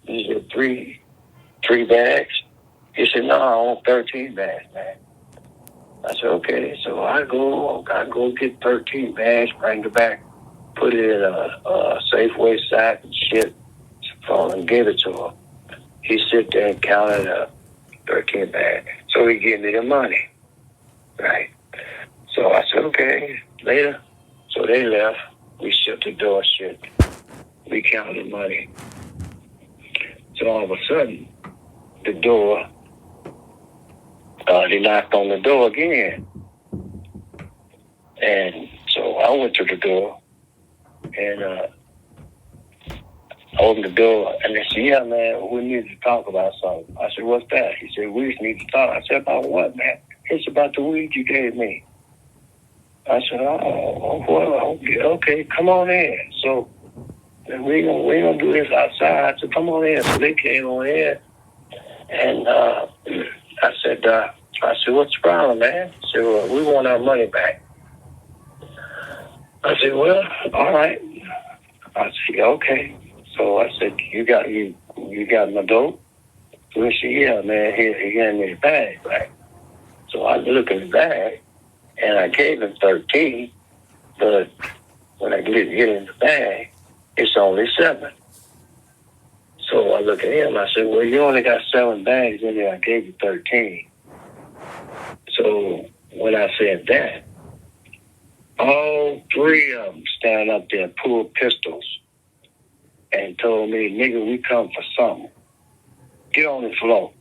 he said, three bags? He said, no, I want 13 bags, man. I said, okay. So I go get 13 bags, bring it back, put it in a Safeway sack and shit, and gave it to him. He sit there and counted up 13 bags. So he gave me the money, right? So I said, okay, later. So they left. We shut the door shit. We counted the money. So all of a sudden, the door, they knocked on the door again. And so I went to the door and I opened the door and they said, yeah, man, we need to talk about something. I said, what's that? He said, we just need to talk. I said, about what, man? It's about the weed you gave me. I said, oh, well, okay, come on in. So we gonna do this outside. So come on in. So they came on in, and I said, what's the problem, man? He said, well, we want our money back. I said, well, all right. I said, okay. So I said, you got my dope? So he said, yeah, man. He gave me the bag, right? So I look at the bag, and I gave him 13, but when I get in the bag, it's only 7. So I look at him, I said, well, you only got 7 bags in there, I gave you 13. So when I said that, all 3 of them stand up there, pulled pistols, and told me, nigga, we come for something. Get on the floor.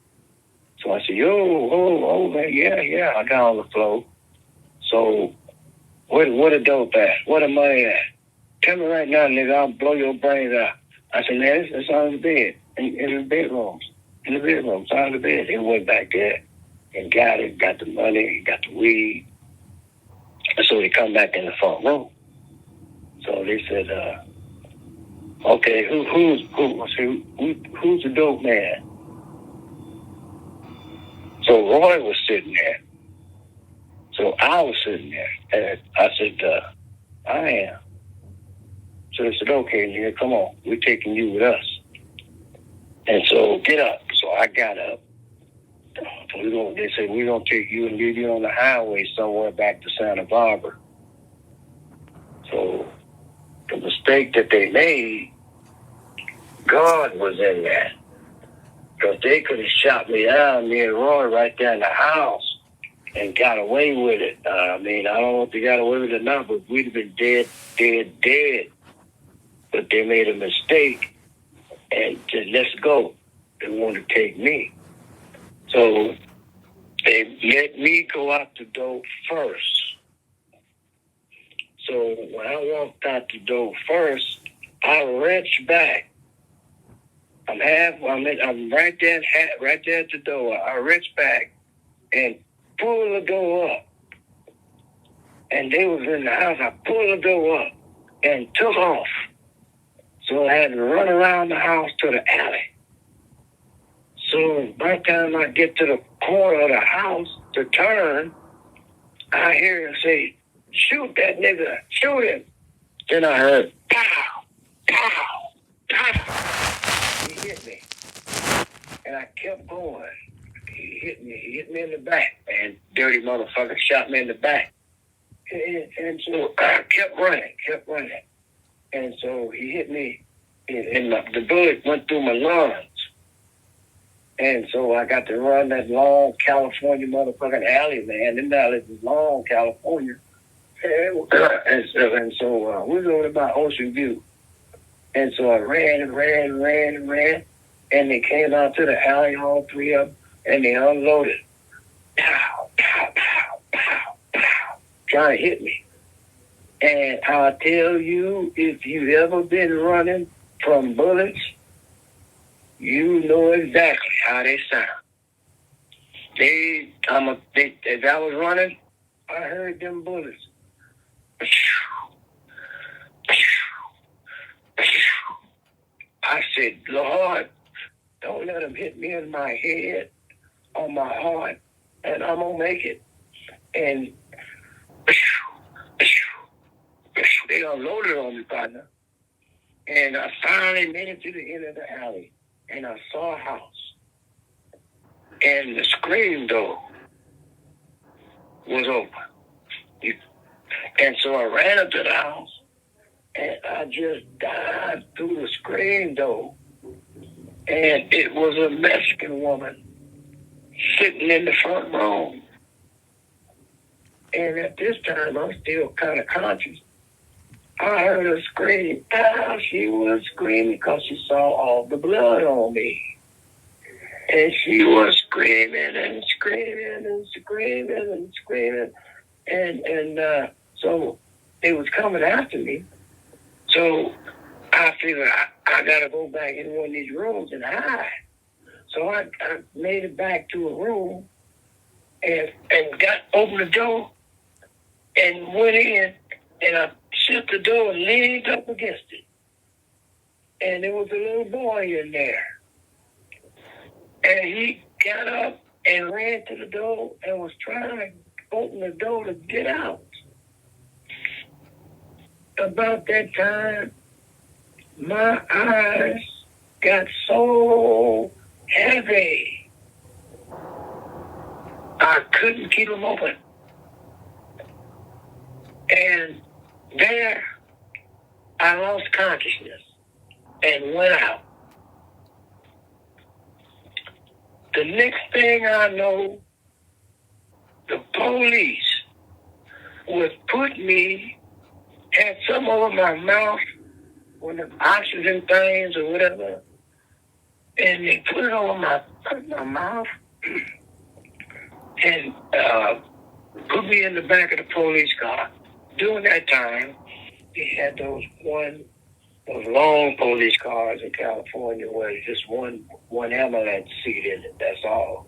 So I said, man, yeah, I got on the floor. So where the dope at? Where the money at? Tell me right now, nigga, I'll blow your brains out. I said, man, it's on the bed, in the bedrooms. In the bedrooms, on the bed. They went back there and got it, got the money, got the weed. And so they come back in the front room. So they said, okay, who's the dope man? So Roy was sitting there. So I was sitting there. And I said, I am. So they said, okay, nigga, come on. We're taking you with us. And so get up. So I got up. They said, we're going to take you and leave you on the highway somewhere back to Santa Barbara. So the mistake that they made, God was in that. Because they could have shot me down, me and Roy, right there in the house and got away with it. I don't know if they got away with it or not, but we'd have been dead. But they made a mistake and said, let's go. They wanted to take me. So they let me go out the door first. So when I walked out the door first, I reached back. I'm right there at the door. I reached back and pulled the door up. And they was in the house. I pulled the door up and took off. So I had to run around the house to the alley. So by the time I get to the corner of the house to turn, I hear him say, shoot that nigga, shoot him. Then I heard, pow, pow, pow. He hit me. And I kept going. He hit me in the back, man. Dirty motherfucker shot me in the back. And so I kept running. And so he hit me, and the bullet went through my lungs. And so I got to run that long California motherfucking alley, man. Them alleys is long, California. And so we were going about Ocean View. And so I ran. And they came out to the alley, all 3 of them, and they unloaded. Pow, pow, pow, pow, pow, trying to hit me. And I'll tell you, if you've ever been running from bullets, you know exactly how they sound. As I was running, I heard them bullets. I said, Lord, don't let them hit me in my head, on my heart, and I'm going to make it. And they unloaded on me, partner. And I finally made it to the end of the alley, and I saw a house, and the screen door was open. And so I ran up to the house, and I just dived through the screen door, and it was a Mexican woman sitting in the front room. And at this time, I'm still kind of conscious. I heard her scream. She was screaming because she saw all the blood on me. And she was screaming and screaming and screaming and screaming. And so they was coming after me. So I figured I got to go back in one of these rooms and hide. So I made it back to a room and opened the door and went in, and I shut the door and leaned up against it. And there was a little boy in there. And he got up and ran to the door and was trying to open the door to get out. About that time, my eyes got so heavy, I couldn't keep them open. And there, I lost consciousness and went out. The next thing I know, the police would put me, had some over my mouth, one of the oxygen things or whatever, and they put it over my mouth and put me in the back of the police car. During that time, they had those long police cars in California where there's just one ambulance seat in it, that's all.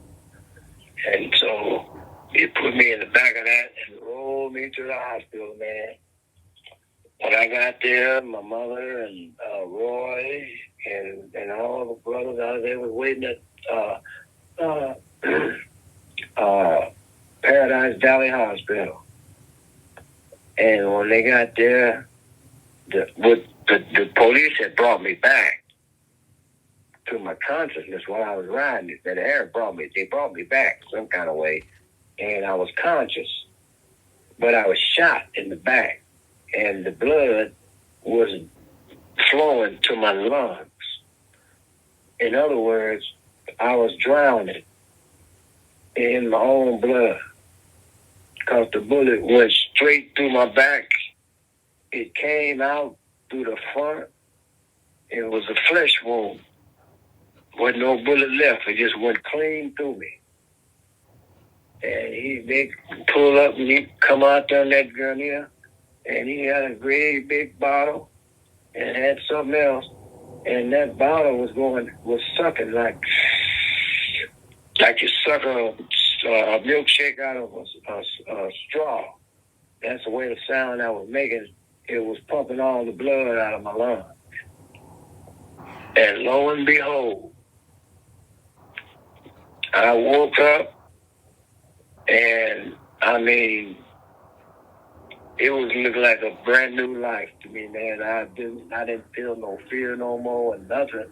And so they put me in the back of that and rolled me to the hospital, man. When I got there, my mother and Roy and all the brothers out there was waiting at Paradise Valley Hospital. And when they got there, the police had brought me back to my consciousness while I was riding. They brought me back some kind of way, and I was conscious, but I was shot in the back, and the blood was flowing to my lungs. In other words, I was drowning in my own blood because the bullet went straight through my back. It came out through the front. It was a flesh wound. Wasn't no bullet left. It just went clean through me. And they pull up and he come out there on that gurney, and he had a great big bottle and had something else. And that bottle was sucking like you suck a milkshake out of a straw. That's the way the sound I was making. It was pumping all the blood out of my lungs. And lo and behold, I woke up, and I mean, it was looking like a brand new life to me, man. I didn't feel no fear no more and nothing.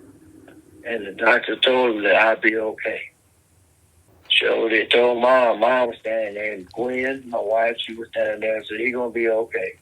And the doctor told me that I'd be okay. So they told Mom was standing there, and Gwen, my wife, she was standing there and said, "He's gonna be okay."